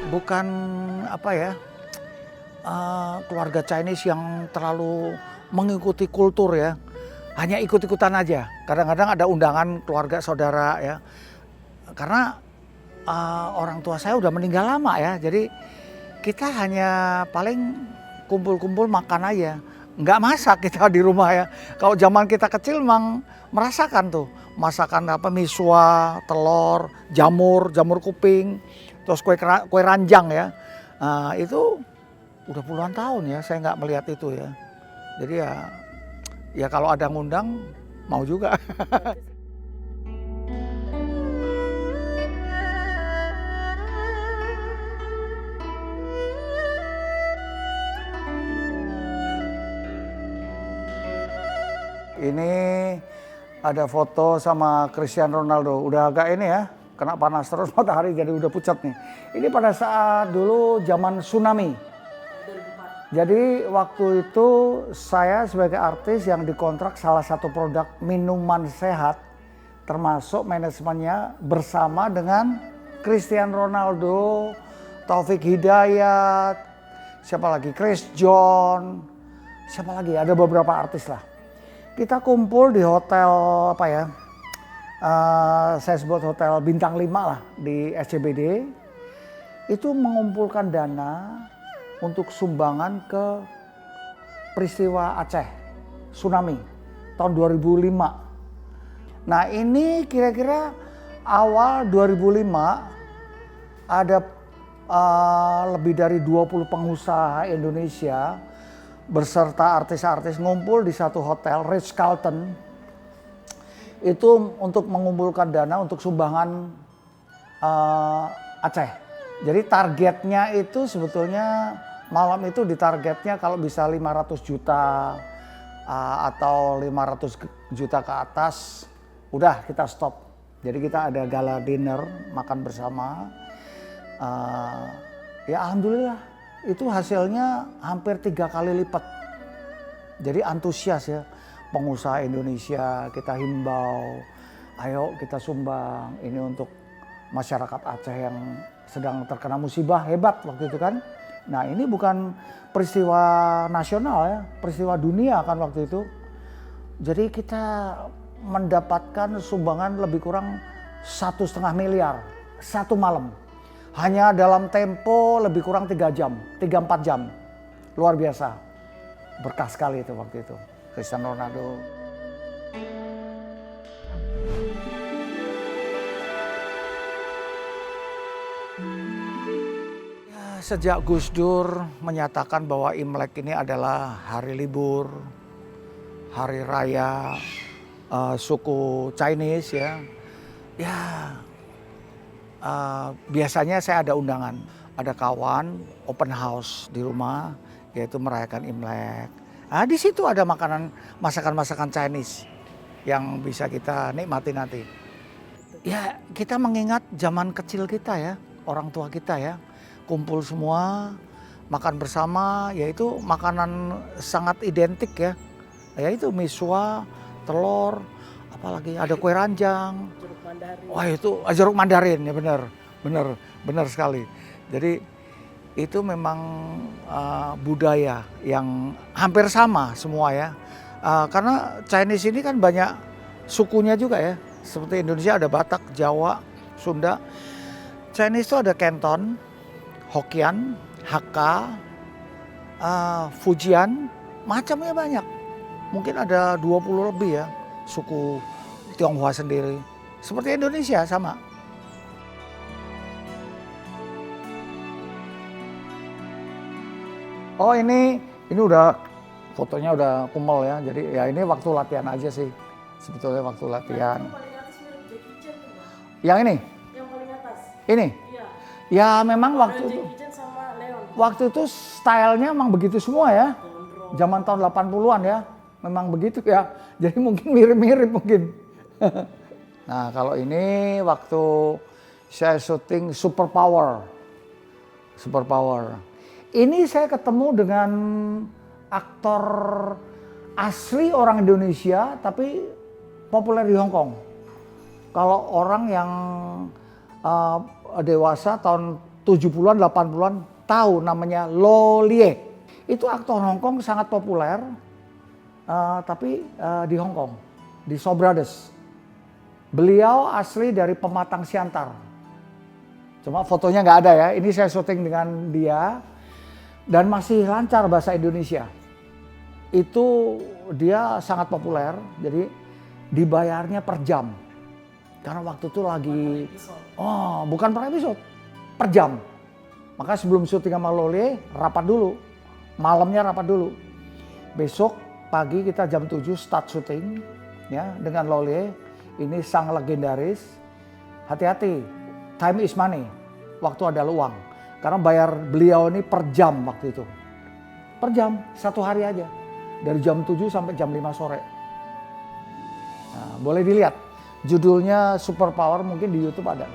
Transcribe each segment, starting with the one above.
bukan apa ya, keluarga Chinese yang terlalu mengikuti kultur ya, hanya ikut-ikutan aja. Kadang-kadang ada undangan keluarga saudara ya, karena orang tua saya udah meninggal lama ya, jadi kita hanya paling kumpul-kumpul makan aja. Nggak masak kita di rumah ya. Kalau zaman kita kecil memang merasakan tuh masakan apa, miswa, telur, jamur kuping, terus kue ranjang ya. Nah, itu udah puluhan tahun ya saya nggak melihat itu ya. Jadi ya kalau ada ngundang mau juga. Ini ada foto sama Cristiano Ronaldo. Udah agak ini ya, kena panas terus matahari jadi udah pucat nih. Ini pada saat dulu zaman tsunami. Jadi waktu itu saya sebagai artis yang dikontrak salah satu produk minuman sehat, termasuk manajemennya bersama dengan Cristiano Ronaldo, Taufik Hidayat, siapa lagi, Chris John, siapa lagi, ada beberapa artis lah. Kita kumpul di hotel apa ya, saya sebut hotel bintang 5 lah di SCBD. Itu mengumpulkan dana untuk sumbangan ke peristiwa Aceh, tsunami tahun 2005. Nah ini kira-kira awal 2005 ada lebih dari 20 pengusaha Indonesia beserta artis-artis ngumpul di satu hotel Ritz-Carlton itu untuk mengumpulkan dana untuk sumbangan Aceh. Jadi targetnya itu sebetulnya malam itu ditargetnya kalau bisa 500 juta atau 500 juta ke atas udah kita stop. Jadi kita ada gala dinner makan bersama. Ya alhamdulillah itu hasilnya hampir 3 kali lipat. Jadi antusias ya pengusaha Indonesia, kita himbau, ayo kita sumbang ini untuk masyarakat Aceh yang sedang terkena musibah hebat waktu itu kan. Nah ini bukan peristiwa nasional ya, peristiwa dunia kan waktu itu. Jadi kita mendapatkan sumbangan lebih kurang 1,5 miliar satu malam. Hanya dalam tempo lebih kurang 3 jam, 3-4 jam. Luar biasa. Berkah sekali itu waktu itu. Cristiano Ronaldo. Ya, sejak Gus Dur menyatakan bahwa Imlek ini adalah hari libur, hari raya suku Chinese ya. Ya, biasanya saya ada undangan, ada kawan open house di rumah, yaitu merayakan Imlek. Nah, di situ ada masakan-masakan Chinese yang bisa kita nikmati nanti. Ya, kita mengingat zaman kecil kita ya, orang tua kita ya, kumpul semua, makan bersama, yaitu makanan sangat identik ya, yaitu miswa, telur, apalagi ada kue ranjang. Wah itu jeruk mandarin ya, benar sekali. Jadi itu memang budaya yang hampir sama semua ya. Karena Chinese ini kan banyak sukunya juga ya. Seperti Indonesia ada Batak, Jawa, Sunda. Chinese itu ada Canton, Hokkien, Hakka, Fujian, macamnya banyak. Mungkin ada 20 lebih ya suku Tionghoa sendiri. Seperti Indonesia sama. Oh ini udah fotonya udah kumel ya. Jadi ya ini waktu latihan aja sih. Sebetulnya waktu latihan. Yang paling atas mirip Jackie Chan tuh, Bang. Yang ini? Yang paling atas. Ini? Iya. Ya memang Jackie Chan sama Leon. waktu itu stylenya memang begitu semua ya. Gondrong. Zaman tahun 80-an ya. Memang begitu ya. Jadi mungkin mirip-mirip mungkin. Nah kalau ini waktu saya syuting Superpower. Ini saya ketemu dengan aktor asli orang Indonesia tapi populer di Hong Kong. Kalau orang yang dewasa tahun 70-an, 80-an tahu namanya Lo Lie. Itu aktor Hong Kong sangat populer, tapi di Hong Kong, di Shaw Brothers. Beliau asli dari Pematang Siantar. Cuma fotonya nggak ada ya, ini saya syuting dengan dia. Dan masih lancar bahasa Indonesia. Itu dia sangat populer, jadi dibayarnya per jam. Karena waktu itu lagi, bukan per episode, per jam. Maka sebelum syuting sama Lo Lie, rapat dulu. Malamnya rapat dulu. Besok pagi kita jam 7 start syuting ya dengan Lo Lie. Ini sang legendaris. Hati-hati, time is money. Waktu adalah uang. Karena bayar beliau ini per jam waktu itu. Per jam, 1 hari aja. Dari jam 7 sampai jam 5 sore. Nah, boleh dilihat. Judulnya Super Power, mungkin di YouTube ada.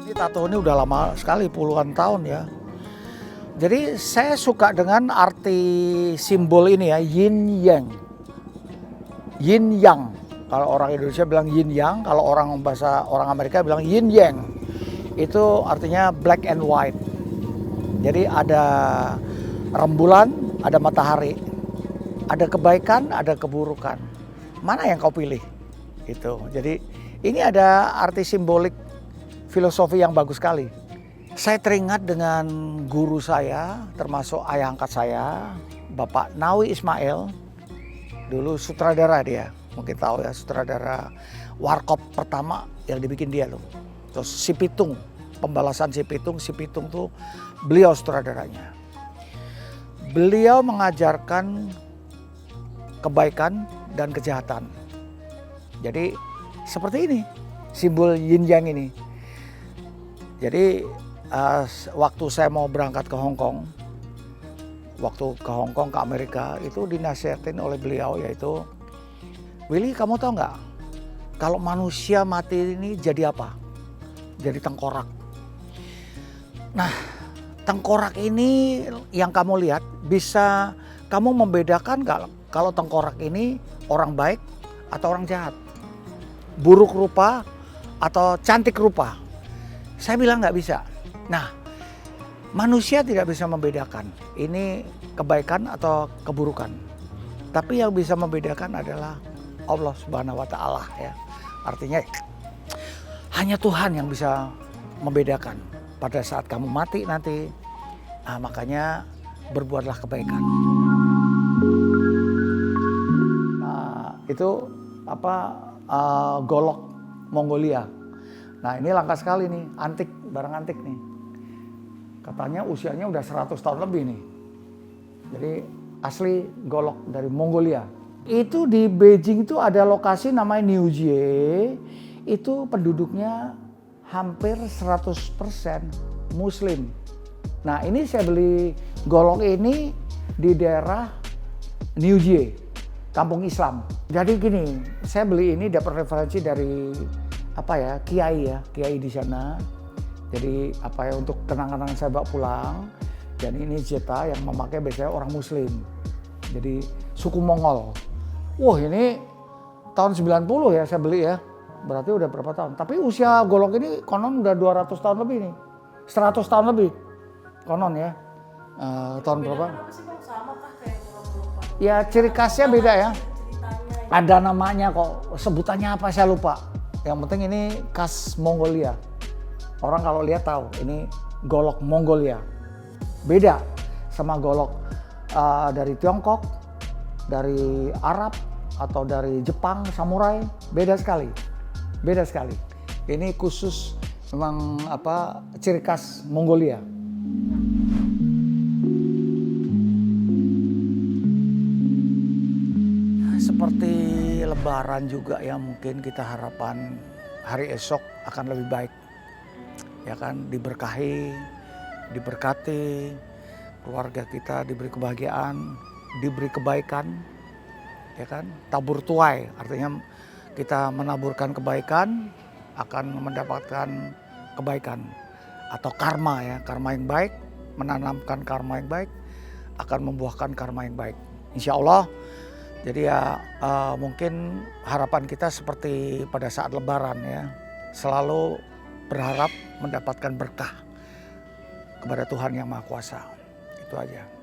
Ini tato ini udah lama sekali, puluhan tahun ya. Jadi saya suka dengan arti simbol ini ya, yin yang. Yin yang. Kalau orang Indonesia bilang yin yang, kalau orang bahasa orang Amerika bilang yin yang. Itu artinya black and white. Jadi ada rembulan, ada matahari. Ada kebaikan, ada keburukan. Mana yang kau pilih? Itu. Jadi ini ada arti simbolik filosofi yang bagus sekali. Saya teringat dengan guru saya, termasuk ayah angkat saya, Bapak Nawi Ismail. Dulu sutradara dia, mungkin tahu ya, sutradara Warkop pertama yang dibikin dia tuh. Terus Si Pitung, Pembalasan Si Pitung tuh beliau sutradaranya. Beliau mengajarkan kebaikan dan kejahatan. Jadi seperti ini, simbol yin yang ini. Jadi waktu saya mau berangkat ke Hong Kong, ke Amerika, itu dinasihatin oleh beliau, yaitu, Willy, kamu tahu nggak, kalau manusia mati ini jadi apa? Jadi tengkorak. Nah, tengkorak ini yang kamu lihat, bisa kamu membedakan nggak kalau tengkorak ini orang baik atau orang jahat? Buruk rupa atau cantik rupa? Saya bilang nggak bisa. Nah, manusia tidak bisa membedakan ini kebaikan atau keburukan. Tapi yang bisa membedakan adalah Allah Subhanahu wa Ta'ala ya. Artinya hanya Tuhan yang bisa membedakan. Pada saat kamu mati nanti, makanya berbuatlah kebaikan. Nah, itu golok Mongolia. Nah, ini langka sekali nih, antik, barang antik nih. Katanya usianya udah 100 tahun lebih nih. Jadi asli golok dari Mongolia. Itu di Beijing itu ada lokasi namanya Niujie. Itu penduduknya hampir 100% Muslim. Nah, ini saya beli golok ini di daerah Niujie, kampung Islam. Jadi gini, saya beli ini dapat referensi dari kiai di sana. Jadi untuk kenang-kenangan saya bawa pulang. Dan ini jeta yang memakai biasanya orang Muslim. Jadi suku Mongol. Wah, ini tahun 90 ya saya beli ya. Berarti udah berapa tahun. Tapi usia golok ini konon udah 200 tahun lebih nih. 100 tahun lebih. Konon ya. Tahun berapa? Apa sih Bang? Sama kah kayak golok-golok? Ya ciri khasnya beda ya. Ada namanya kok. Sebutannya apa saya lupa. Yang penting ini khas Mongolia. Orang kalau lihat tahu ini golok Mongolia. Beda sama golok dari Tiongkok, dari Arab, atau dari Jepang, samurai. Beda sekali. Beda sekali. Ini khusus memang ciri khas Mongolia. Seperti Lebaran juga ya, mungkin kita harapan hari esok akan lebih baik. Ya kan, diberkahi, diberkati, keluarga kita diberi kebahagiaan, diberi kebaikan, ya kan, tabur tuai, artinya kita menaburkan kebaikan akan mendapatkan kebaikan atau karma ya, karma yang baik, menanamkan karma yang baik akan membuahkan karma yang baik. Insya Allah Jadi ya mungkin harapan kita seperti pada saat Lebaran ya, selalu berharap mendapatkan berkah kepada Tuhan Yang Maha Kuasa. Itu aja.